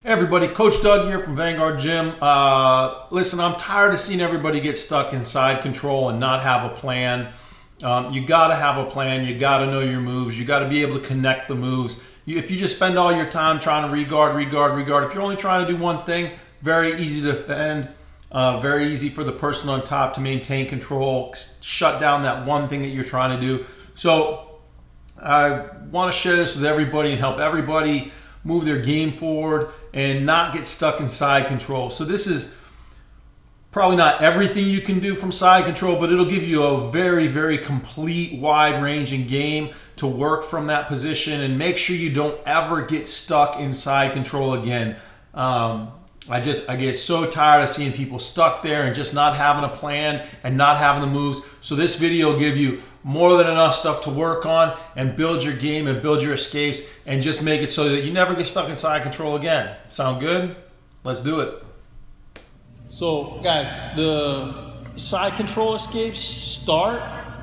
Hey everybody, Coach Doug here from Vanguard Gym. Listen, I'm tired of seeing everybody get stuck in side control and not have a plan. You gotta have a plan, you gotta know your moves, you gotta be able to connect the moves. If you just spend all your time trying to re-guard, if you're only trying to do one thing, very easy to defend, very easy for the person on top to maintain control, shut down that one thing that you're trying to do. So I wanna share this with everybody and help everybody move their game forward and not get stuck in side control. So this is probably not everything you can do from side control, but it'll give you a very, very complete, wide-ranging game to work from that position and make sure you don't ever get stuck in side control again. I get so tired of seeing people stuck there and just not having a plan and not having the moves. So this video will give you more than enough stuff to work on and build your game and build your escapes and just make it so that you never get stuck in side control again. Sound good? Let's do it. So guys, the side control escapes start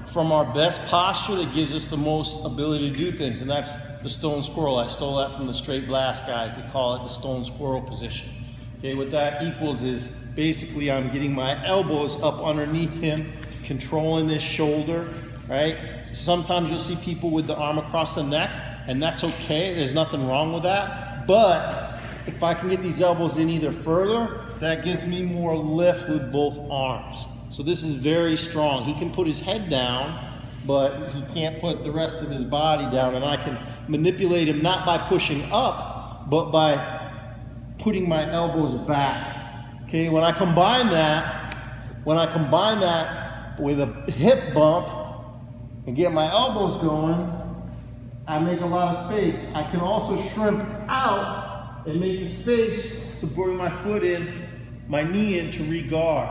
from our best posture that gives us the most ability to do things, and that's the stone squirrel. I stole that from the straight blast guys. They call it the stone squirrel position. Okay, what that equals is basically I'm getting my elbows up underneath him, controlling this shoulder, right? Sometimes you'll see people with the arm across the neck, and that's okay. There's nothing wrong with that. But if I can get these elbows in either further, that gives me more lift with both arms. So this is very strong. He can put his head down, but he can't put the rest of his body down, and I can manipulate him not by pushing up, but by putting my elbows back. Okay, when I combine that with a hip bump and get my elbows going, I make a lot of space. I can also shrimp out and make the space to bring my foot in, my knee in to re-guard.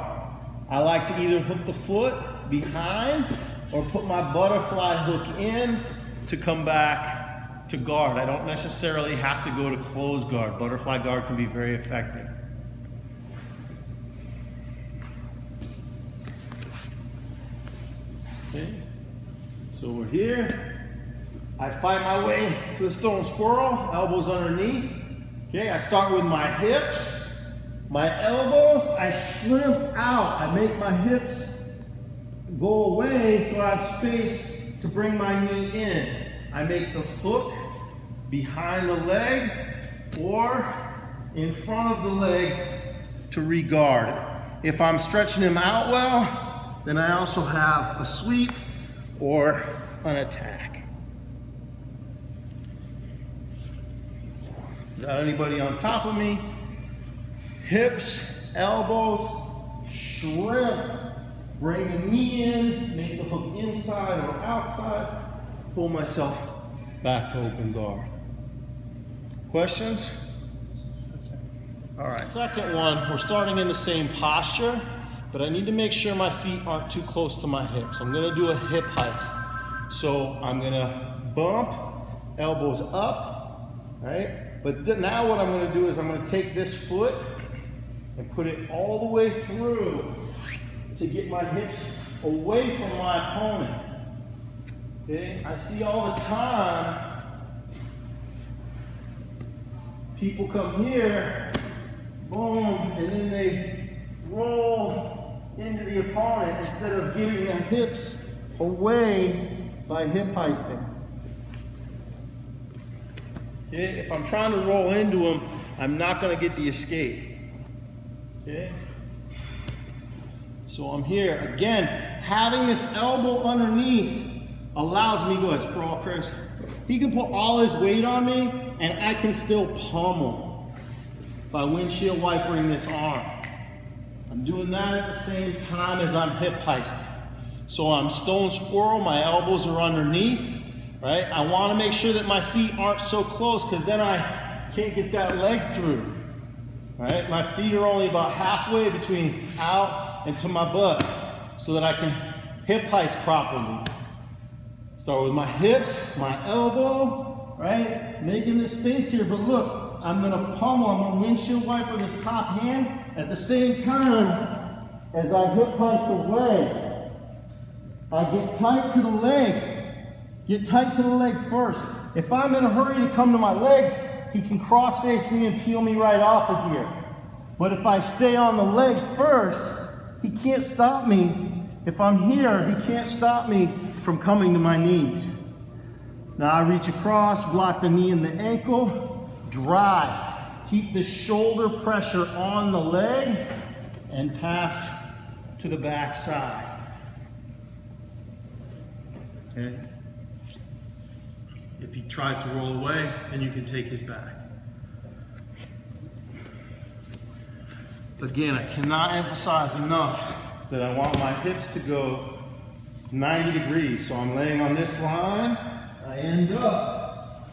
I like to either hook the foot behind or put my butterfly hook in to come back to guard. I don't necessarily have to go to close guard. Butterfly guard can be very effective. Okay, so we're here. I find my way to the stone squirrel, elbows underneath. Okay, I start with my hips, my elbows, I shrimp out. I make my hips go away so I have space to bring my knee in. I make the hook behind the leg or in front of the leg to re-guard. If I'm stretching him out well, then I also have a sweep or an attack. Without anybody on top of me, hips, elbows, shrimp, bring the knee in, make the hook inside or outside, pull myself back to open guard. Questions? All right. Second one, we're starting in the same posture, but I need to make sure my feet aren't too close to my hips. I'm gonna do a hip heist. So I'm gonna bump, elbows up, right? But now what I'm gonna do is I'm gonna take this foot and put it all the way through to get my hips away from my opponent. Okay? I see all the time people come here, boom, and then they roll into the opponent instead of getting their hips away by hip heisting. Okay? If I'm trying to roll into them, I'm not going to get the escape. Okay? So I'm here. Again, having this elbow underneath allows me to go ahead, sprawl, Chris. He can put all his weight on me and I can still pummel by windshield wipering this arm. I'm doing that at the same time as I'm hip heisting. So I'm stone squirrel, my elbows are underneath, right? I want to make sure that my feet aren't so close because then I can't get that leg through, right? My feet are only about halfway between out and to my butt so that I can hip heist properly. Start with my hips, my elbow, right? Making this space here, but look, I'm gonna pummel, I'm gonna windshield wiper this top hand at the same time as I hip heist away. I get tight to the leg. Get tight to the leg first. If I'm in a hurry to come to my legs, he can cross face me and peel me right off of here. But if I stay on the leg first, he can't stop me. If I'm here, he can't stop me from coming to my knees. Now I reach across, block the knee and the ankle, drive. Keep the shoulder pressure on the leg and pass to the back side. Okay? If he tries to roll away, then you can take his back. Again, I cannot emphasize enough that I want my hips to go 90 degrees. So I'm laying on this line, I end up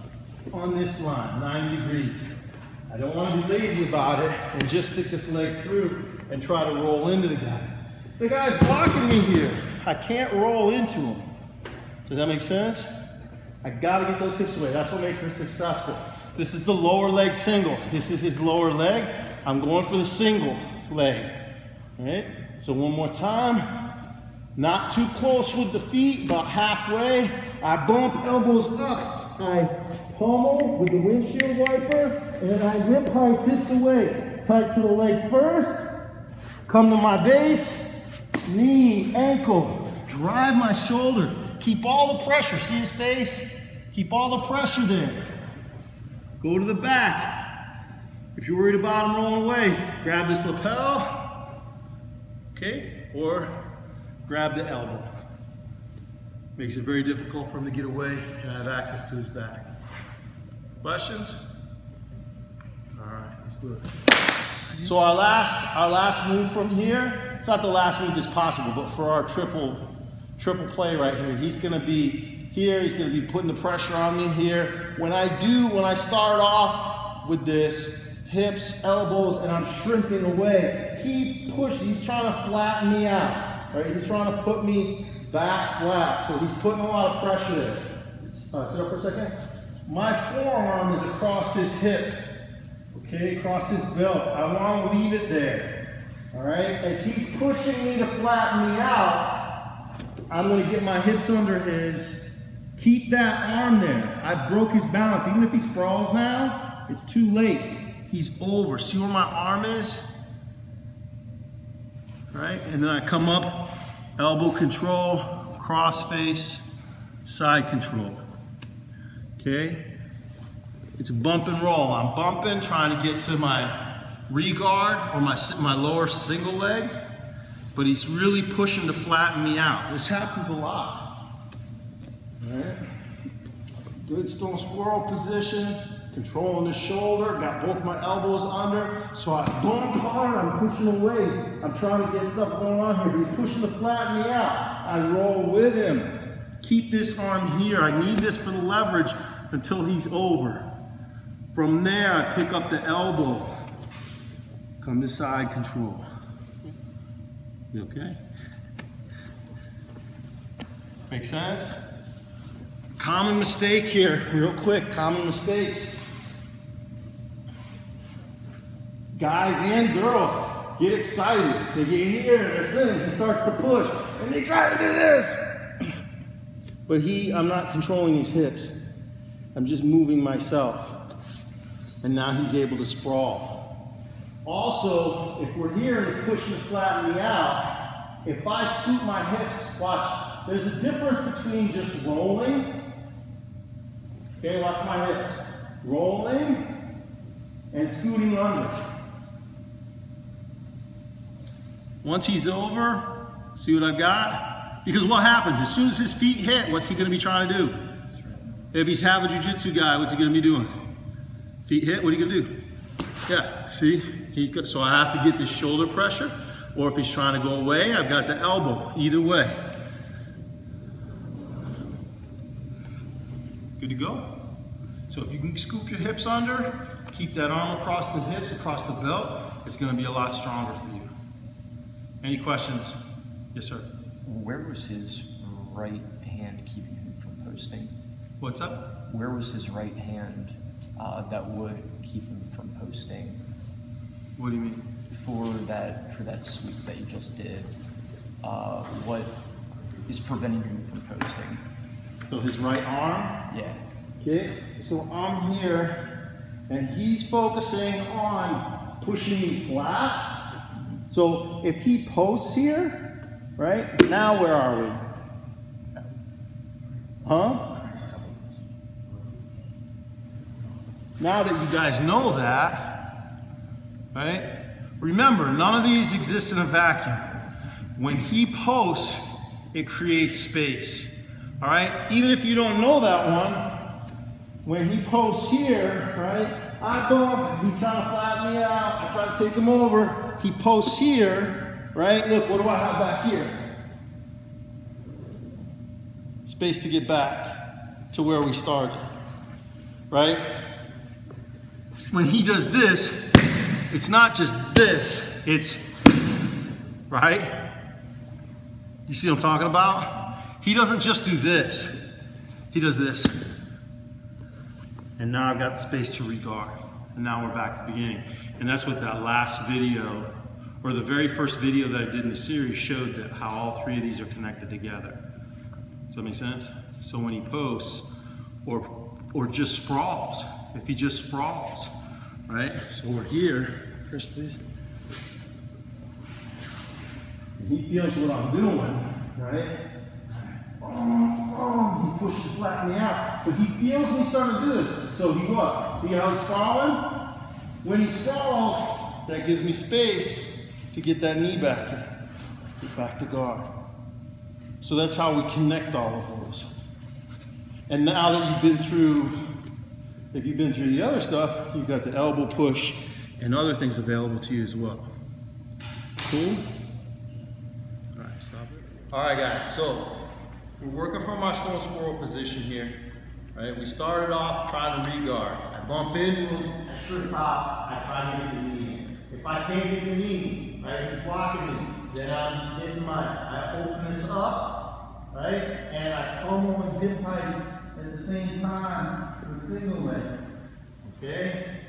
on this line, 90 degrees. I don't want to be lazy about it and just stick this leg through and try to roll into the guy. The guy's blocking me here. I can't roll into him. Does that make sense? I gotta get those hips away. That's what makes this successful. This is the lower leg single. This is his lower leg. I'm going for the single leg. All right? So one more time. Not too close with the feet, about halfway. I bump elbows up. I pummel with the windshield wiper, and I rip high hips away. Tight to the leg first. Come to my base. Knee, ankle. Drive my shoulder. Keep all the pressure. See his face? Keep all the pressure there. Go to the back. If you're worried about him rolling away, grab this lapel. Okay? Or grab the elbow. Makes it very difficult for him to get away and have access to his back. Questions? All right, let's do it. So our last move from here, it's not the last move that's possible, but for our triple play right here, he's gonna be here, he's gonna be putting the pressure on me here. When I start off with this, hips, elbows, and I'm shrinking away, he pushes, he's trying to flatten me out, right? He's trying to put me back flat, so he's putting a lot of pressure there. Sit up for a second. My forearm is across his hip, okay, across his belt. I want to leave it there, all right? As he's pushing me to flatten me out, I'm going to get my hips under his, keep that arm there. I broke his balance. Even if he sprawls now, it's too late. He's over. See where my arm is? Right? And then I come up, elbow control, cross face, side control. Okay? It's a bump and roll. I'm bumping, trying to get to my regard or my lower single leg, but he's really pushing to flatten me out. This happens a lot. All right? Good stone squirrel position, controlling the shoulder, got both my elbows under, so I bump hard, I'm pushing away. I'm trying to get stuff going on here, but he's pushing to flatten me out. I roll with him. Keep this arm here. I need this for the leverage until he's over. From there, I pick up the elbow. Come to side control. You okay? Make sense? Common mistake here, real quick, common mistake. Guys and girls get excited. They get here, he starts to push, and they try to do this. But I'm not controlling his hips. I'm just moving myself. And now he's able to sprawl. Also, if we're here and he's pushing to flatten me out, if I scoop my hips, watch, there's a difference between just rolling. Okay, watch my hips. Rolling and scooting under. Once he's over, see what I've got? Because what happens? As soon as his feet hit, what's he going to be trying to do? If he's half a jiu-jitsu guy, what's he going to be doing? Feet hit, what are you going to do? Yeah, see? He's got, so I have to get the shoulder pressure, or if he's trying to go away, I've got the elbow. Either way. Good to go? So if you can scoop your hips under, keep that arm across the hips, across the belt, it's going to be a lot stronger for you. Any questions? Yes, sir. Where was his right hand keeping him from posting? What's up? Where was his right hand that would keep him from posting? What do you mean? For that sweep that you just did, what is preventing him from posting? So his right arm? Yeah. Okay, so I'm here, and he's focusing on pushing me flat. So if he posts here, right, now where are we? Huh? Now that you guys know that, right, remember, none of these exist in a vacuum. When he posts, it creates space, all right? Even if you don't know that one, when he posts here, right, I bump, he's trying to flatten me out, I try to take him over, he posts here, right? Look, what do I have back here? Space to get back to where we started, right? When he does this, it's not just this, it's, right? You see what I'm talking about? He doesn't just do this, he does this. And now I've got the space to regard. And now we're back to the beginning. And that's what that last video, or the very first video that I did in the series showed, that how all three of these are connected together. Does that make sense? So when he posts, or just sprawls, if he just sprawls, right? So we're here, Chris, please. And he feels what I'm doing, right? He pushes to flatten me out. But he feels me starting to do this. So he what? See how he's sprawling? When he sprawls, that gives me space to get that knee back in. Get back to guard. So that's how we connect all of those. And now that you've been through, if you've been through the other stuff, you've got the elbow push and other things available to you as well. Cool? All right, stop it. All right, guys, so we're working from our stone squirrel position here. Right? We started off trying to re-guard. I bump in, I sure pop, I try to get the knee in. If I can't get the knee, right, it's blocking me, then I'm hitting I open this up, right, and I pummel and hip heist at the same time with the single leg. Okay?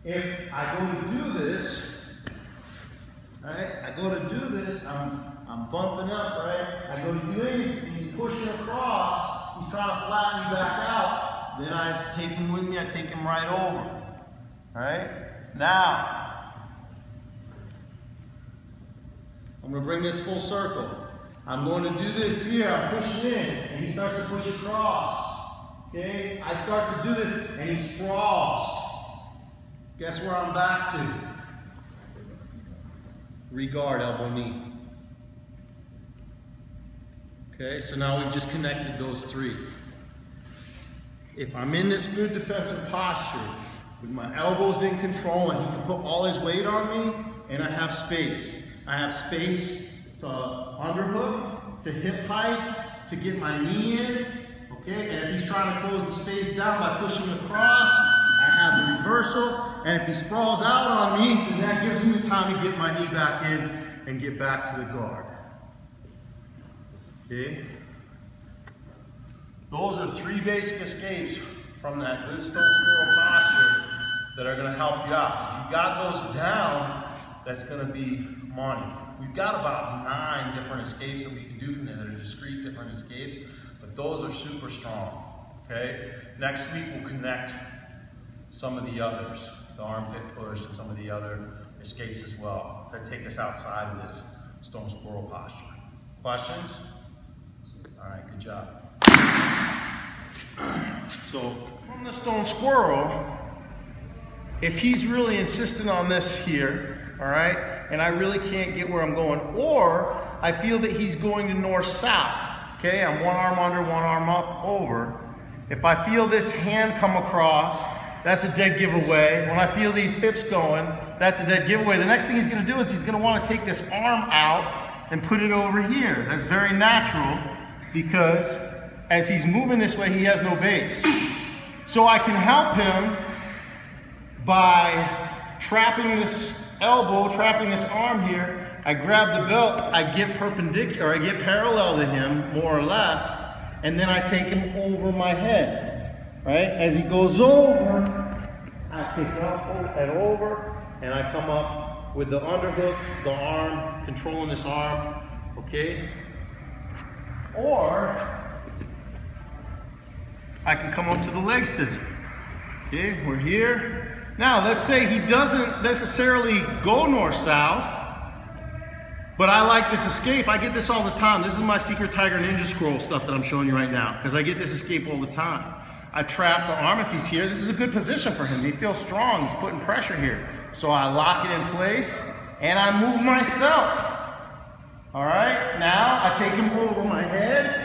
If I go to do this, right, I'm bumping up, right? I go to do anything, he's pushing across, he's trying to flatten me back out, then I take him with me, I take him right over. Alright? Now, I'm going to bring this full circle. I'm going to do this here, I'm pushing in, and he starts to push across. Okay? I start to do this, and he sprawls. Guess where I'm back to? Regard, elbow, knee. Okay, so now we've just connected those three. If I'm in this good defensive posture, with my elbows in control and he can put all his weight on me, and I have space. I have space to underhook, to hip heist, to get my knee in, okay? And if he's trying to close the space down by pushing across, I have the reversal, and if he sprawls out on me, then that gives me the time to get my knee back in and get back to the guard. Okay? Those are three basic escapes from that good stone squirrel posture that are going to help you out. If you got those down, that's going to be money. We've got about 9 different escapes that we can do from there. They're discrete different escapes, but those are super strong. Okay? Next week we'll connect some of the others, the armpit push and some of the other escapes as well, that take us outside of this stone squirrel posture. Questions? All right, good job. So from the stone squirrel, if he's really insistent on this here, all right, and I really can't get where I'm going, or I feel that he's going to north-south, okay, I'm one arm under, one arm up, over. If I feel this hand come across, that's a dead giveaway. When I feel these hips going, that's a dead giveaway. The next thing he's going to do is he's going to want to take this arm out and put it over here. That's very natural, because as he's moving this way, he has no base. So I can help him by trapping this elbow, trapping this arm here. I grab the belt, I get perpendicular, I get parallel to him, more or less, and then I take him over my head, right? As he goes over, I pick up and over, and I come up with the underhook, the arm, controlling this arm, okay? Or I can come up to the leg scissor, Okay, we're here. Now, let's say he doesn't necessarily go north-south, but I like this escape. I get this all the time. This is my Secret Tiger Ninja Scroll stuff that I'm showing you right now, because I get this escape all the time. I trap the arm if he's here. This is a good position for him. He feels strong. He's putting pressure here. So I lock it in place, and I move myself. All right, now I take him over my head.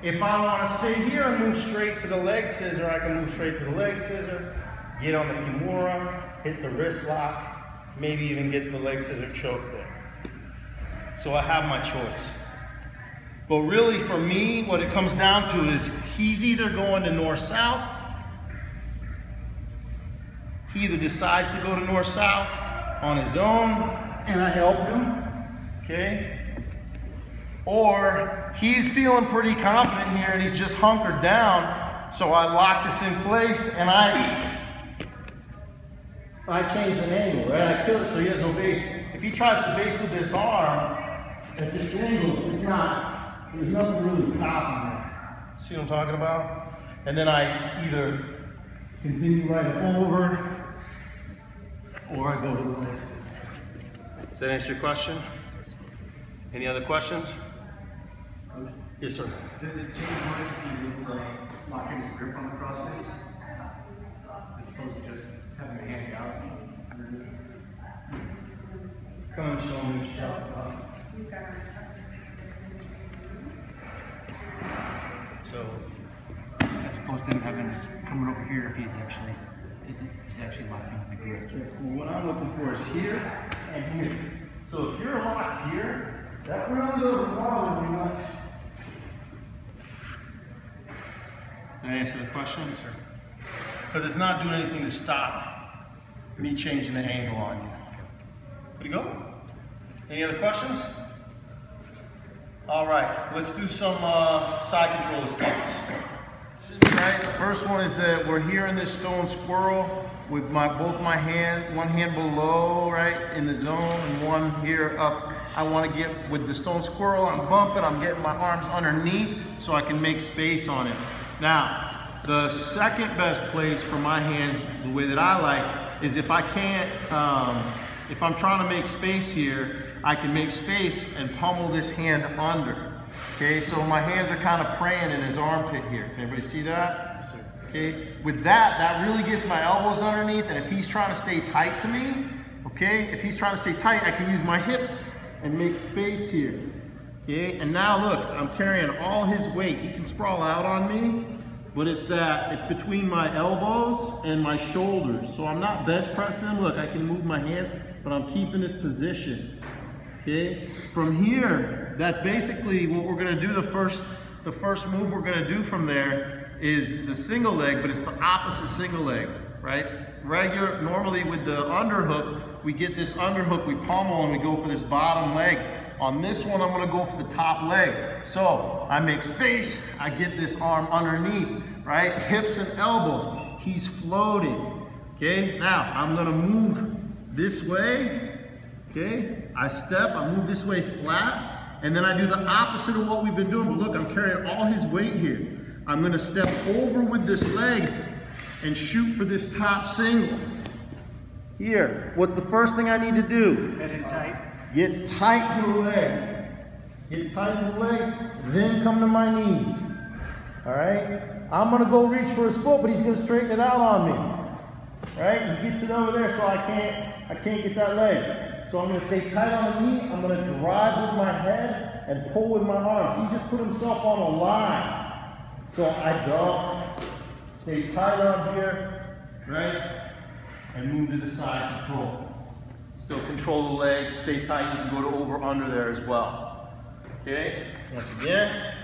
If I want to stay here and move straight to the leg scissor, I can move straight to the leg scissor, get on the Kimura, hit the wrist lock, maybe even get the leg scissor choke there. So I have my choice. But really for me, what it comes down to is he's either going to north-south, he either decides to go to north-south on his own, and I help him, okay? Or he's feeling pretty confident here and he's just hunkered down, so I lock this in place and I change the angle, right? I kill it so he has no base. If he tries to base with this arm, at this angle, it's not, there's nothing really stopping there. See what I'm talking about? And then I either continue right over, or I go to the legs. Does that answer your question? Any other questions? Yes, sir. Does it change much if he's able to lock his grip on the crossface, as opposed to just having a hand out? Come and show me yourself. So, as opposed to him having coming over here if he's actually locking the grip. What I'm looking for is here and here. So if you're locked here, that really doesn't bother me much. Did I answer the question? Sure. Because it's not doing anything to stop me changing the angle on you. Good to go? Any other questions? All right, let's do some side control escapes. Right, the first one is that we're here in this stone squirrel with both my hand, one hand below, right, in the zone, and one here up. I want to get with the stone squirrel, I'm bumping, I'm getting my arms underneath so I can make space on it. Now, the second best place for my hands, the way that I like, is if I can't, if I'm trying to make space here, I can make space and pummel this hand under. Okay, so my hands are kind of praying in his armpit here. Can everybody see that? Yes, sir. Okay, with that, that really gets my elbows underneath, and if he's trying to stay tight to me, okay, if he's trying to stay tight, I can use my hips and make space here. Okay, and now look, I'm carrying all his weight. He can sprawl out on me, but it's between my elbows and my shoulders. So I'm not bench pressing him. Look, I can move my hands, but I'm keeping this position. Okay, from here, that's basically what we're gonna do. The first move we're gonna do from there is the single leg, but it's the opposite single leg, right? Normally with the underhook, we get this underhook, we pommel and we go for this bottom leg. On this one, I'm gonna go for the top leg. So I make space, I get this arm underneath, right? Hips and elbows, he's floating, okay? Now, I'm gonna move this way, okay? I step, I move this way flat, and then I do the opposite of what we've been doing. But look, I'm carrying all his weight here. I'm gonna step over with this leg and shoot for this top single. Here, what's the first thing I need to do? Head in tight. Get tight to the leg. Get tight to the leg, then come to my knees. All right? I'm gonna go reach for his foot, but he's gonna straighten it out on me. All right? He gets it over there, so I can't get that leg. So I'm gonna stay tight on the knee, I'm gonna drive with my head and pull with my arms. He just put himself on a line. So I go, stay tight on here, right? And move to the side control. Still control the legs, stay tight, you can go to over under there as well. Okay, once again.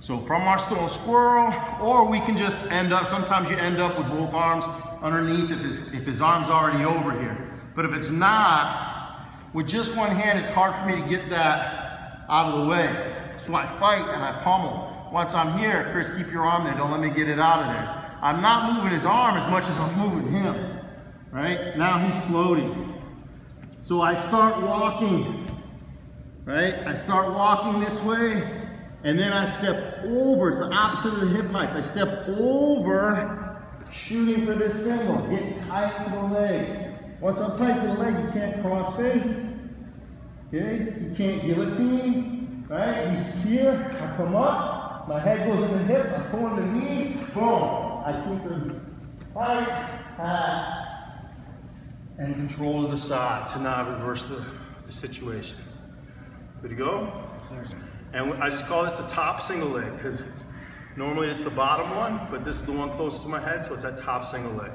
So from our stone squirrel, or we can just end up, sometimes you end up with both arms underneath if his arm's already over here. But if it's not, with just one hand, it's hard for me to get that out of the way. So I fight and I pummel. Once I'm here, Chris, keep your arm there, don't let me get it out of there. I'm not moving his arm as much as I'm moving him, right? Now he's floating. So I start walking, right? I start walking this way, and then I step over. It's the opposite of the hip height. I step over, shooting for this single. Get tight to the leg. Once I'm tight to the leg, you can't cross face. Okay? You can't guillotine. Right? He's here. I come up. My head goes in the hips. I pull in the knee. Boom. I keep him tight, pass, and control to the side. So now I reverse the situation. Good to go? Yes, sir. And I just call this the top single leg because normally it's the bottom one, but this is the one closest to my head, so it's that top single leg.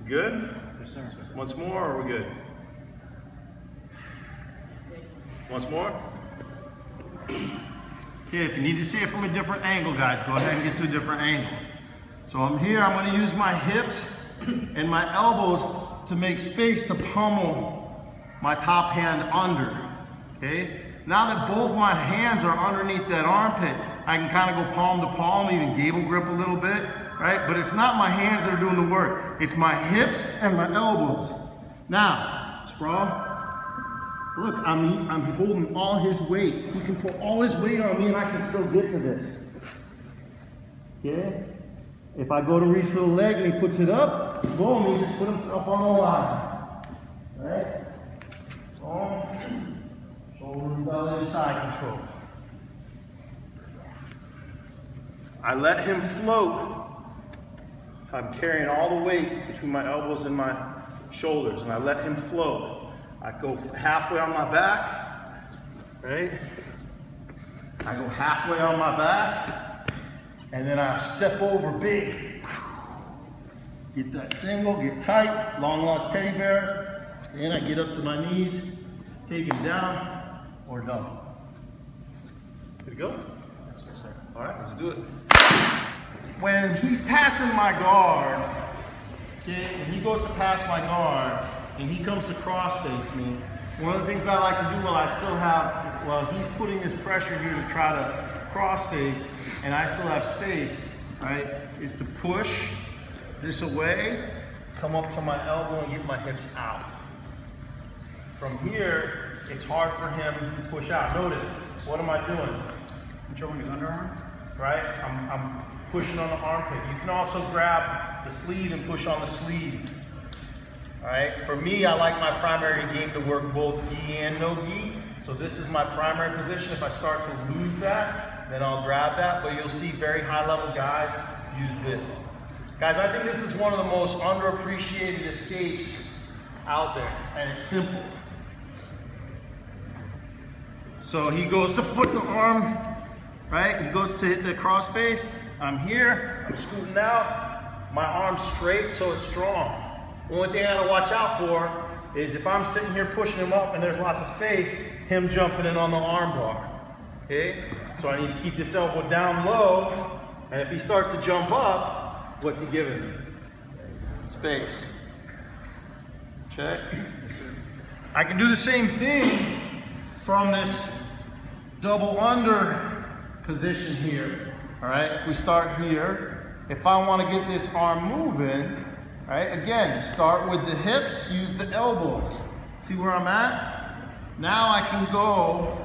Good? Yes, sir. Once more, or are we good? Once more? Okay, if you need to see it from a different angle, guys, go ahead and get to a different angle. So I'm here, I'm going to use my hips and my elbows to make space to pummel my top hand under. Okay? Now that both my hands are underneath that armpit, I can kind of go palm to palm, even gable grip a little bit, right? But it's not my hands that are doing the work. It's my hips and my elbows. Now, sprawl. Look, I'm holding all his weight. He can put all his weight on me and I can still get to this. Okay? If I go to reach for the leg and he puts it up, boom, he just put himself on the line. Right? Boom. Shoulder and belly to side control. I let him float. I'm carrying all the weight between my elbows and my shoulders, and I let him float. I go halfway on my back, right? I go halfway on my back, and then I step over big. Get that single, get tight, long lost teddy bear, and I get up to my knees, take him down, or done. Good to go? Yes, sir. All right, let's do it. When he's passing my guard, okay, and he goes to pass my guard, and he comes to cross face me, one of the things I like to do while he's putting this pressure here to try to cross face, and I still have space, right, is to push this away, come up to my elbow and get my hips out. From here, it's hard for him to push out. Notice, what am I doing? Controlling his underarm? Right? I'm pushing on the armpit. You can also grab the sleeve and push on the sleeve. All right? For me, I like my primary game to work both gi and no gi. So this is my primary position. If I start to lose that, then I'll grab that. But you'll see very high level guys use this. Guys, I think this is one of the most underappreciated escapes out there. And it's simple. So he goes to put the arm, right? He goes to hit the cross face. I'm here, I'm scooting out. My arm's straight, so it's strong. The only thing I gotta watch out for is if I'm sitting here pushing him up and there's lots of space, him jumping in on the arm bar, okay? So I need to keep this elbow down low, and if he starts to jump up, what's he giving me? Space. Check. I can do the same thing from this double under position here, all right? If we start here, if I want to get this arm moving, right? Again, start with the hips, use the elbows. See where I'm at? Now I can go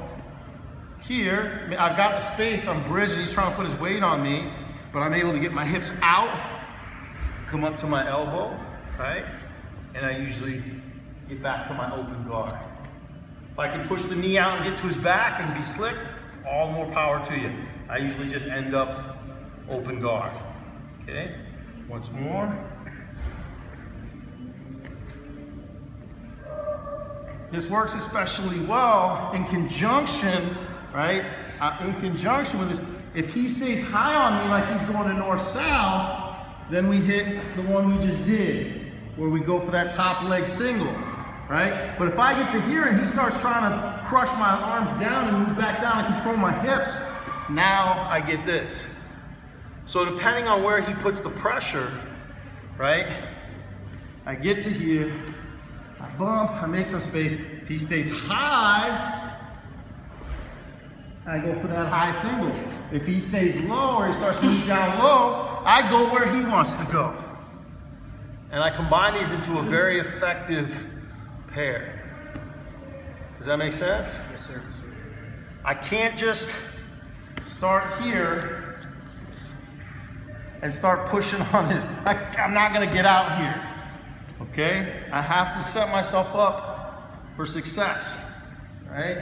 here. I've got the space, I'm bridging, he's trying to put his weight on me, but I'm able to get my hips out, come up to my elbow, right? And I usually get back to my open guard. If I can push the knee out and get to his back and be slick, all the more power to you. I usually just end up open guard. Okay, once more. This works especially well in conjunction, right? In conjunction with this. If he stays high on me like he's going to north-south, then we hit the one we just did, where we go for that top leg single, right? But if I get to here and he starts trying to crush my arms down and move back down and control my hips, now I get this. So depending on where he puts the pressure, right? I get to here, I bump, I make some space. If he stays high, I go for that high single. If he stays low or he starts to move down low, I go where he wants to go. And I combine these into a very effective pair. Does that make sense? Yes, sir. I can't just start here and start pushing on his, I'm not gonna get out here, okay? I have to set myself up for success, right?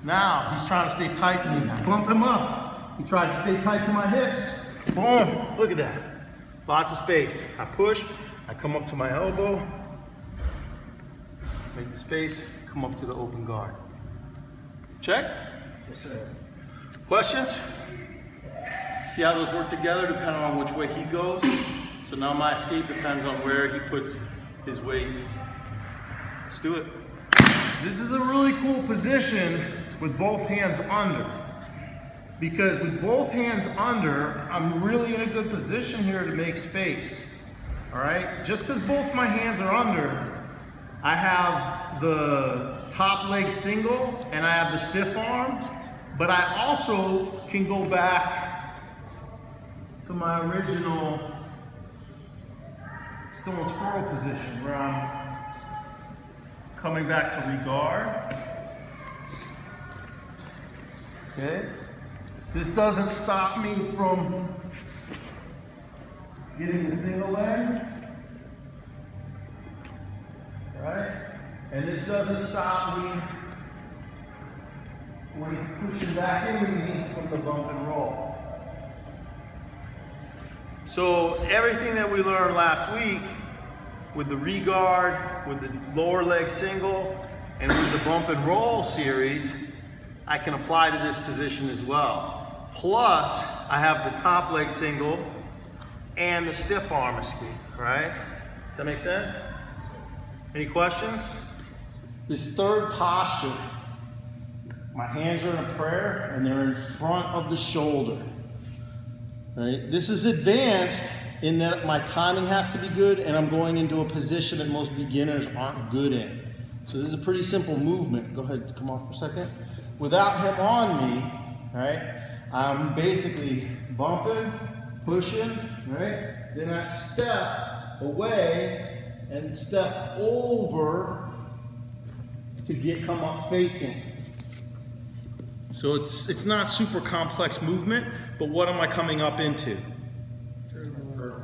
Now, he's trying to stay tight to me. I bump him up. He tries to stay tight to my hips. Boom, look at that. Lots of space. I push, I come up to my elbow, make the space, come up to the open guard. Check? Yes, sir. Questions? See how those work together depending on which way he goes? So now my escape depends on where he puts his weight. Let's do it. This is a really cool position with both hands under. Because with both hands under, I'm really in a good position here to make space. All right? Just because both my hands are under, I have the top leg single and I have the stiff arm, but I also can go back to my original stone squirrel position where I'm coming back to regard. Okay? This doesn't stop me from getting the single leg. Right? And this doesn't stop me when he's pushing back into me from the bump and roll. So everything that we learned last week with the regard, with the lower leg single, and with the bump and roll series, I can apply to this position as well. Plus, I have the top leg single and the stiff arm escape, right? Does that make sense? Any questions? This third posture, my hands are in a prayer and they're in front of the shoulder. Right? This is advanced in that my timing has to be good and I'm going into a position that most beginners aren't good in. So this is a pretty simple movement. Go ahead, come off for a second. Without him on me, right, I'm basically bumping, pushing, right? Then I step away and step over to come up facing. So it's not super complex movement, but what am I coming up into?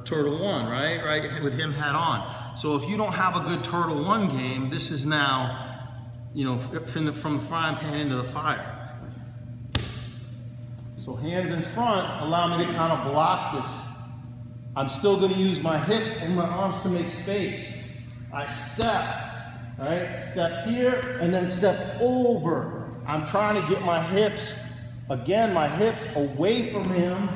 Turtle one, right? With him hat on. So if you don't have a good turtle one game, this is now, you know, from the frying pan into the fire. So hands in front allow me to kind of block this. I'm still going to use my hips and my arms to make space. I step, right? Step here and then step over. I'm trying to get my hips, again, my hips away from him.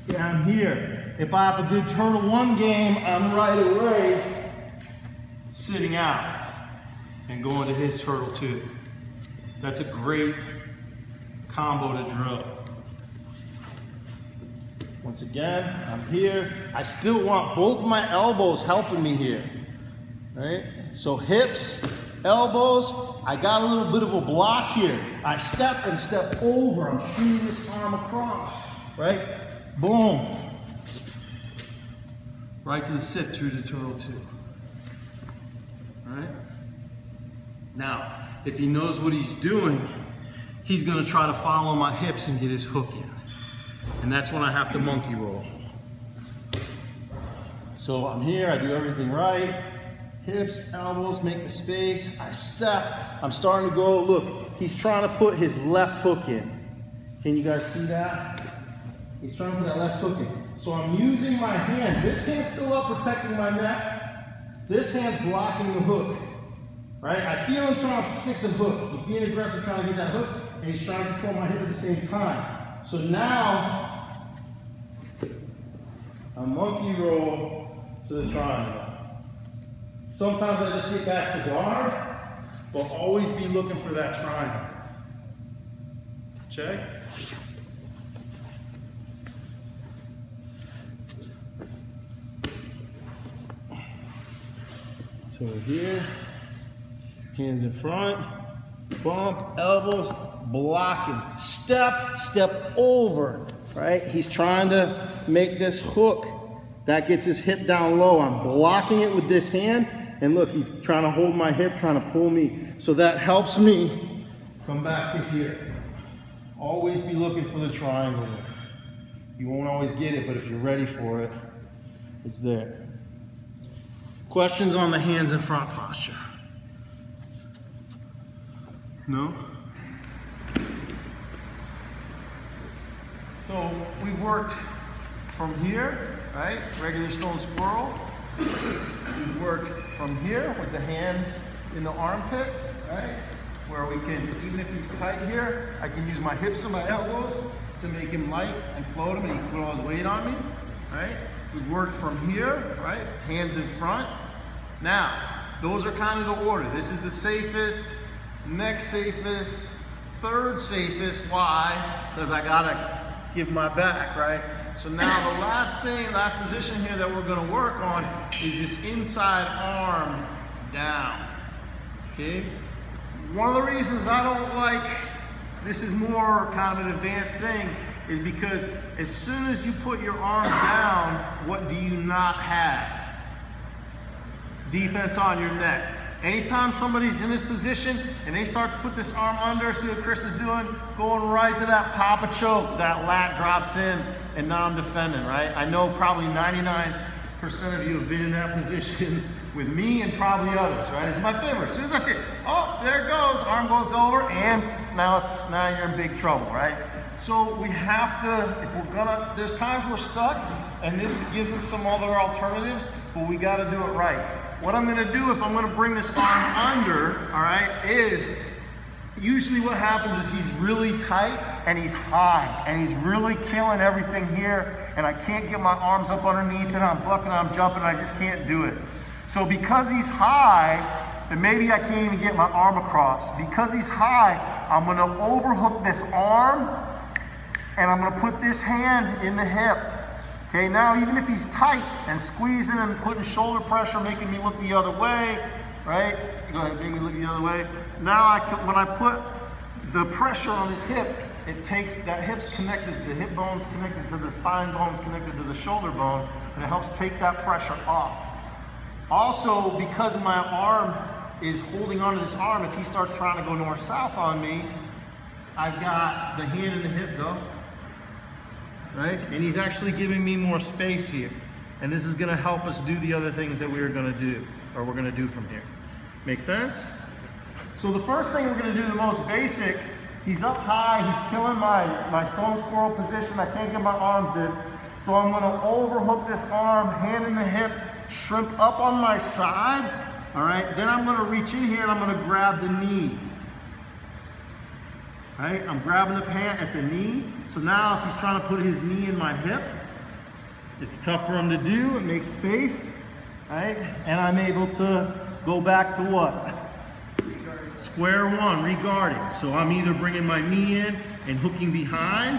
Down here. If I have a good turtle one game, I'm right away sitting out and going to his turtle two. That's a great combo to drill. Once again, I'm here. I still want both my elbows helping me here, right? So hips, elbows, I got a little bit of a block here. I step and step over. I'm shooting this arm across, right? Boom. Right to the sit through the turtle two. All right? Now, if he knows what he's doing, he's gonna try to follow my hips and get his hook in. And that's when I have to monkey roll. So I'm here, I do everything right. Hips, elbows, make the space. I step, I'm starting to go, look, he's trying to put his left hook in. Can you guys see that? He's trying to put that left hook in. So I'm using my hand. This hand's still up protecting my neck. This hand's blocking the hook. Right? I feel him trying to stick the hook. He's being aggressive trying to get that hook, and he's trying to control my hip at the same time. So now, I monkey roll to the triangle. Sometimes I just get back to guard, but always be looking for that triangle. Check. So here, hands in front, bump, elbows, blocking, step, step over, right? He's trying to make this hook. That gets his hip down low. I'm blocking it with this hand, and look, he's trying to hold my hip, trying to pull me. So that helps me come back to here. Always be looking for the triangle. You won't always get it, but if you're ready for it, it's there. Questions on the hands in front posture? No? So we worked from here, right? Regular stone squirrel. We worked from here with the hands in the armpit, right? Where we can, even if he's tight here, I can use my hips and my elbows to make him light and float him, and he can put all his weight on me, right? We've worked from here, right? Hands in front. Now, those are kind of the order. This is the safest, next safest, third safest. Why? Because I gotta give my back, right? So now the last position here that we're gonna work on is this inside arm down, okay? One of the reasons I don't like, this is more kind of an advanced thing, is because as soon as you put your arm down, what do you not have? Defense on your neck. Anytime somebody's in this position and they start to put this arm under, see what Chris is doing? Going right to that papa choke, that lat drops in, and now I'm defending, right? I know probably 99% of you have been in that position with me and probably others, right? It's my favorite. As soon as I get, oh, there it goes, arm goes over, and now you're in big trouble, right? So we have to, if we're gonna, there's times we're stuck, and this gives us some other alternatives, but we gotta do it right. What I'm gonna do if I'm gonna bring this arm under, all right, is usually what happens is he's really tight and he's high and he's really killing everything here, and I can't get my arms up underneath and I'm bucking, I'm jumping, I just can't do it. So because he's high, and maybe I can't even get my arm across, because he's high, I'm gonna overhook this arm and I'm gonna put this hand in the hip. Okay, now even if he's tight and squeezing and putting shoulder pressure, making me look the other way, right? Go ahead, make me look the other way. Now when I put the pressure on his hip, it takes, that hip's connected, the hip bone's connected to the spine bone's connected to the shoulder bone, and it helps take that pressure off. Also, because my arm is holding onto this arm, if he starts trying to go north-south on me, I've got the hand in the hip though. Right? And he's actually giving me more space here. And this is gonna help us do the other things that we're gonna do, or we're gonna do from here. Make sense? So the first thing we're gonna do, the most basic, he's up high, he's killing my stone squirrel position, I can't get my arms in. So I'm gonna overhook this arm, hand in the hip, shrimp up on my side, all right? Then I'm gonna reach in here and I'm gonna grab the knee. Right? I'm grabbing the pant at the knee. So now if he's trying to put his knee in my hip, it's tough for him to do. It makes space, right? And I'm able to go back to what? Square one, regarding. So I'm either bringing my knee in and hooking behind,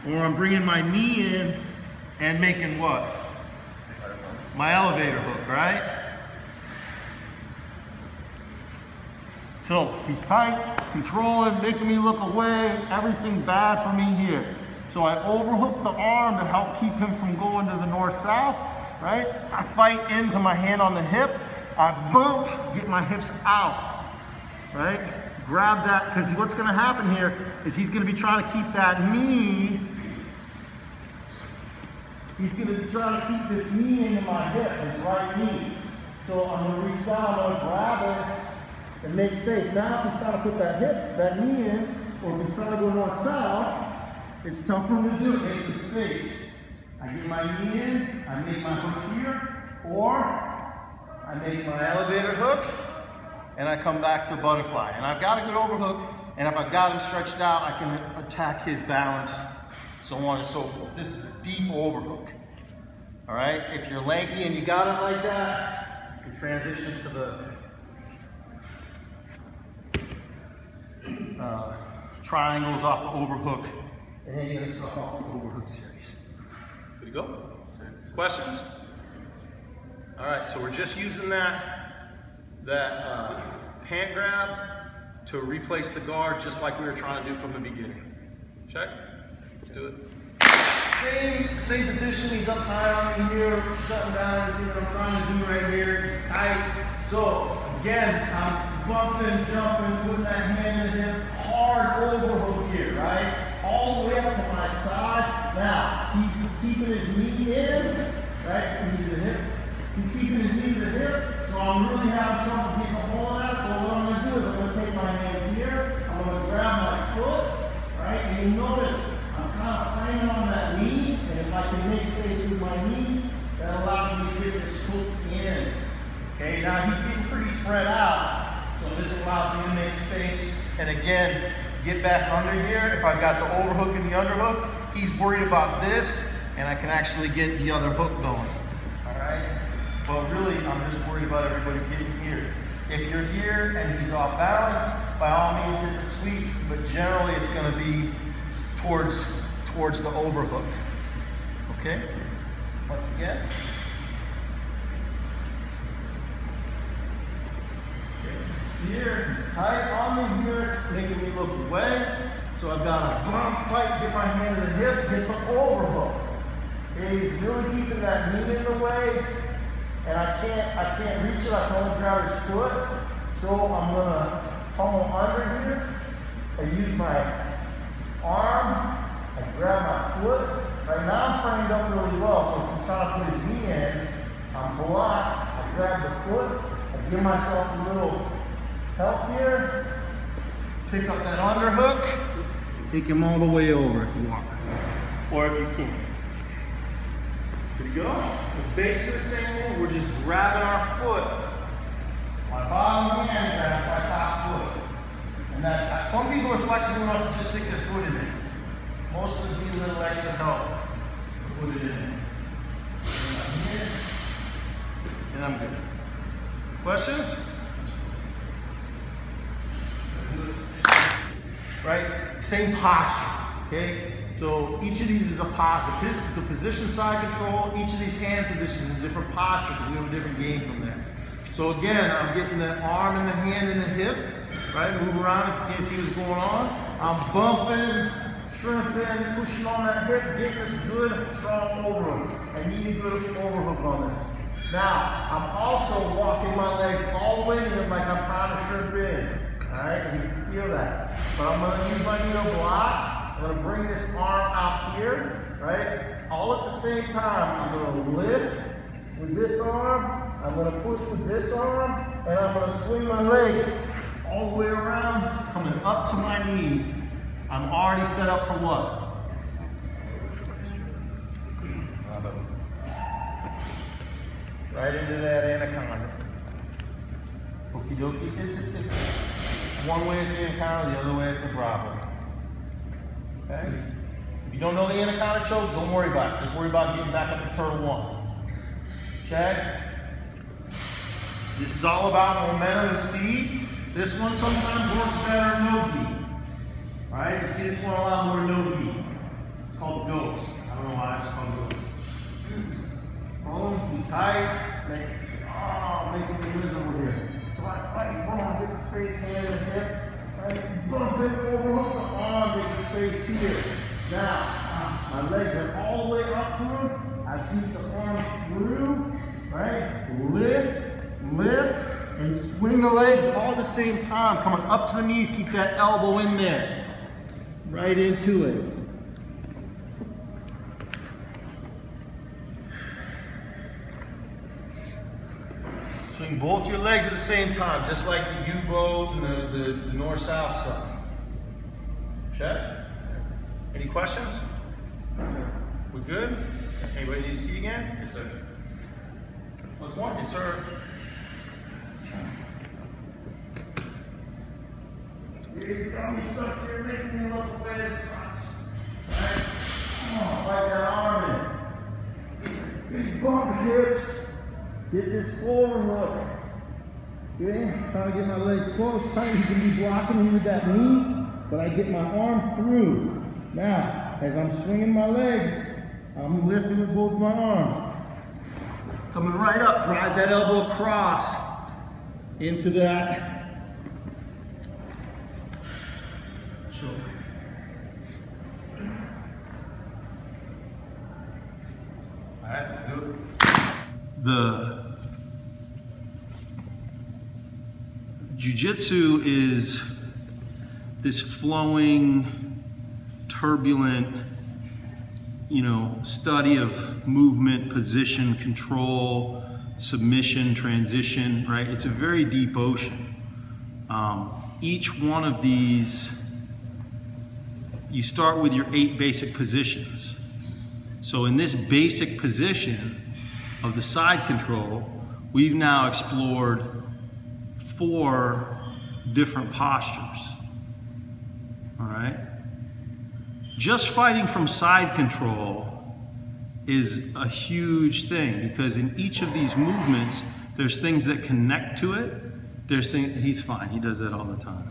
or I'm bringing my knee in and making what? My elevator hook, right? So he's tight, controlling, making me look away, everything bad for me here. So I overhook the arm to help keep him from going to the north-south, right? I fight into my hand on the hip, I bump, get my hips out, right? Grab that, because what's gonna happen here is he's gonna be trying to keep that knee, he's gonna be trying to keep this knee into my hip, his right knee. So I'm gonna reach down, I'm gonna grab it, and make space. Now if he's trying to put that knee in, or if he's trying to go north-south, it's tough for him to do. It makes a space. I get my knee in, I make my hook here, or I make my elevator hook, and I come back to butterfly. And I've got a good overhook, and if I've got him stretched out, I can attack his balance, so on and so forth. This is a deep overhook. All right? If you're lanky and you got it like that, you can transition to the triangles off the overhook, and any other stuff off the overhook series. Good to go? Questions? All right, so we're just using that pant grab to replace the guard, just like we were trying to do from the beginning. Check? Let's do it. Same position. He's up high on me here, shutting down everything that I'm trying to do right here. He's tight. So again, I'm bumping, jumping, putting that hand in him, hard overhook here, right? keeping his knee in, right? Knee to the hip. He's keeping his knee to the hip, so I'm really having trouble getting a hold of that. So what I'm going to do is I'm going to take my hand here, I'm going to grab my foot, right? And you notice I'm kind of framing on that knee, and if I can make space with my knee, that allows me to get this hook in. Okay, now he's getting pretty spread out, so this allows me to make space, and again, get back under here. If I've got the overhook and the underhook, he's worried about this, and I can actually get the other hook going. All right? But really, I'm just worried about everybody getting here. If you're here and he's off balance, by all means hit the sweep, but generally it's going to be towards the overhook. Okay? Once again. Here, he's tight on me here, making me look away. So I've got to bump, fight, get my hand to the hip, get the overhook. Okay, he's really keeping that knee in the way, and I can't reach it. I can only grab his foot. So I'm gonna pummel under here. I use my arm. I grab my foot. Right now I'm framed up really well. So if he's trying to put his knee in, I'm blocked. I grab the foot. I give myself a little help here, pick up that underhook, take him all the way over if you want, or if you can. Here we go. It's basically the same thing. We're just grabbing our foot. My bottom hand grabs my top foot. And that's, some people are flexible enough to just stick their foot in it. Most of us need a little extra help to put it in. And I'm good. Questions? Right? Same posture, okay? So each of these is a posture. The position side control, each of these hand positions is a different posture because we have a different game from there. So again, I'm getting the arm and the hand and the hip, right? Move around if you can't see what's going on. I'm bumping, shrimping, pushing on that hip, getting this good, strong overhook. I need a good overhook on this. Now, I'm also walking my legs all the way to him like I'm trying to shrimp in. Alright, and you can feel that. But I'm going to use my knee to block. I'm going to bring this arm out here, right? All at the same time. I'm going to lift with this arm. I'm going to push with this arm. And I'm going to swing my legs all the way around, coming up to my knees. I'm already set up for what? Right into that anaconda. Okie dokie. It's one way it's the anaconda, the other way it's the problem. Okay? If you don't know the anaconda choke, don't worry about it. Just worry about getting back up to turtle one. Check. This is all about momentum and speed. This one sometimes works better no beat. Alright? You see this one a lot more no beat. It's called the ghost. I don't know why it's called ghost. Boom, he's tight. Making the rhythm over here. So I fight, boom, get the space, hand and hip. Right? Bump it, overhook the arm, get the space here. Now, my legs are all the way up to him. I sweep the arm through, right? Lift, and swing the legs all at the same time. Coming up to the knees, keep that elbow in there. Right into it. Swing both your legs at the same time, just like the U-boat and the north-south stuff. Check? Any questions? Yes, sir. We good? Yes, anybody need to see again? Yes, sir. What's one? Yes, sir. You've got me stuck here, making me look away at the sides. Alright? Come on, like that arm in. Just bump hips. Get this overhook. Okay? Trying to get my legs close. Tight. You can be blocking me with that knee, but I get my arm through. Now, as I'm swinging my legs, I'm lifting with both my arms. Coming right up, drive that elbow across into that choke. All right, let's do it. The jiu-jitsu is this flowing, turbulent study of movement, position, control, submission, transition, right? It's a very deep ocean. Each one of these, you start with your 8 basic positions. So in this basic position of the side control, we've now explored 4 different postures, all right? Just fighting from side control is a huge thing, because in each of these movements, there's things that connect to it. There's things, he's fine, he does that all the time.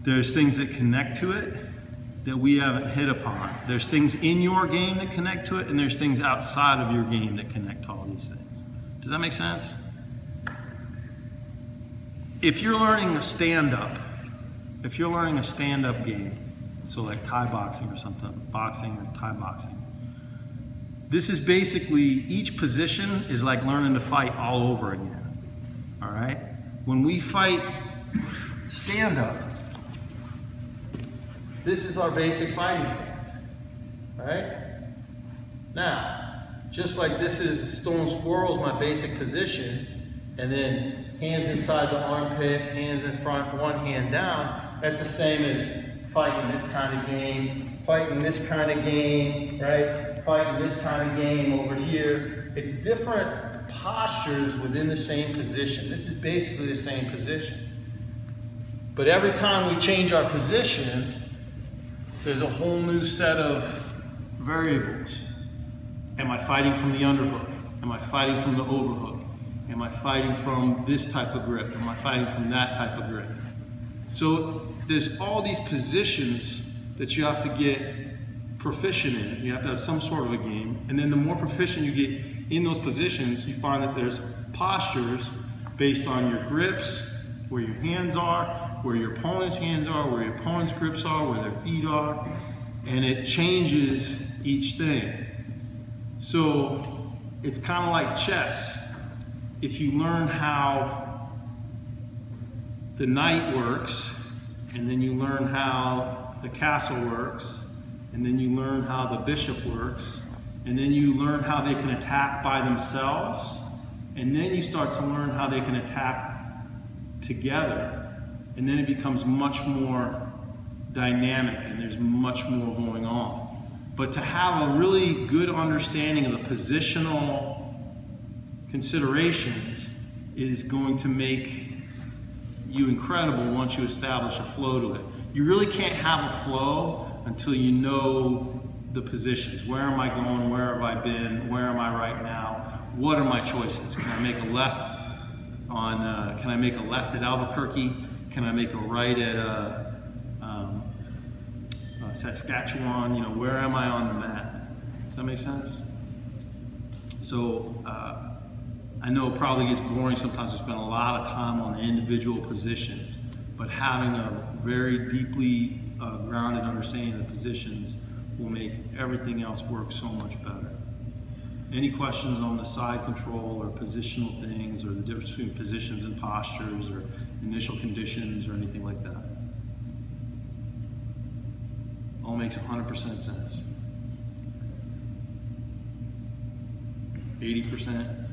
There's things that connect to it that we haven't hit upon. There's things in your game that connect to it, and there's things outside of your game that connect to all these things. Does that make sense? If you're learning a stand-up, game, so like Thai boxing or something, boxing or Thai boxing, this is basically, each position is like learning to fight all over again, all right? When we fight stand-up, this is our basic fighting stance, all right? Now, just like this is stone squirrel's my basic position, and then hands inside the armpit, hands in front, one hand down, that's the same as fighting this kind of game, fighting this kind of game, right? Fighting this kind of game over here. It's different postures within the same position. This is basically the same position. But every time we change our position, there's a whole new set of variables. Am I fighting from the underhook? Am I fighting from the overhook? Am I fighting from this type of grip? Am I fighting from that type of grip? So there's all these positions that you have to get proficient in. You have to have some sort of a game. And then the more proficient you get in those positions, you find that there's postures based on your grips, where your hands are, where your opponent's hands are, where your opponent's grips are, where their feet are, and it changes each thing. So it's kind of like chess. If you learn how the knight works, and then you learn how the castle works, and then you learn how the bishop works, and then you learn how they can attack by themselves, and then you start to learn how they can attack together, and then it becomes much more dynamic and there's much more going on. But to have a really good understanding of the positional considerations is going to make you incredible once you establish a flow to it. You really can't have a flow until you know the positions. Where am I going? Where have I been? Where am I right now? What are my choices? Can I make a left on, can I make a left at Albuquerque? Can I make a right at Saskatchewan? You know, where am I on the map? Does that make sense? So I know it probably gets boring sometimes. We spend a lot of time on the individual positions, but having a very deeply grounded understanding of the positions will make everything else work so much better. Any questions on the side control or positional things, or the difference between positions and postures or initial conditions or anything like that? All makes 100% sense. 80%?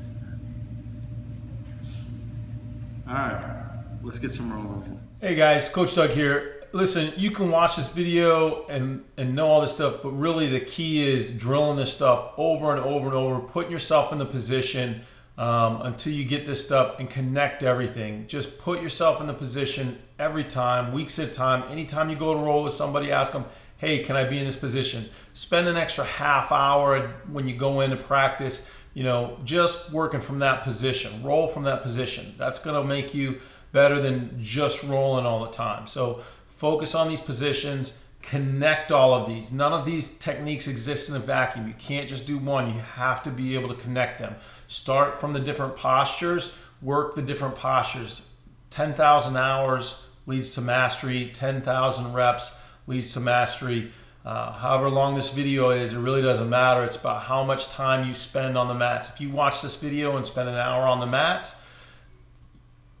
All right, let's get some rolling. Hey guys, Coach Doug here. Listen, you can watch this video and know all this stuff, but really the key is drilling this stuff over and over and over, putting yourself in the position until you get this stuff and connect everything. Just put yourself in the position every time, weeks at a time. Anytime you go to roll with somebody, ask them, hey, can I be in this position? Spend an extra half hour when you go into practice, you know, just working from that position. Roll from that position. That's gonna make you better than just rolling all the time. So focus on these positions, connect all of these. None of these techniques exist in a vacuum. You can't just do one. You have to be able to connect them. Start from the different postures, work the different postures. 10,000 hours leads to mastery, 10,000 reps leads to mastery. However long this video is, it really doesn't matter. It's about how much time you spend on the mats. If you watch this video and spend an hour on the mats,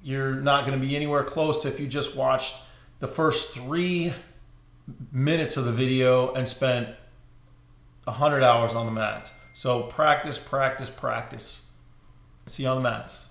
you're not going to be anywhere close to if you just watched the first 3 minutes of the video and spent 100 hours on the mats. So practice, practice, practice. See you on the mats.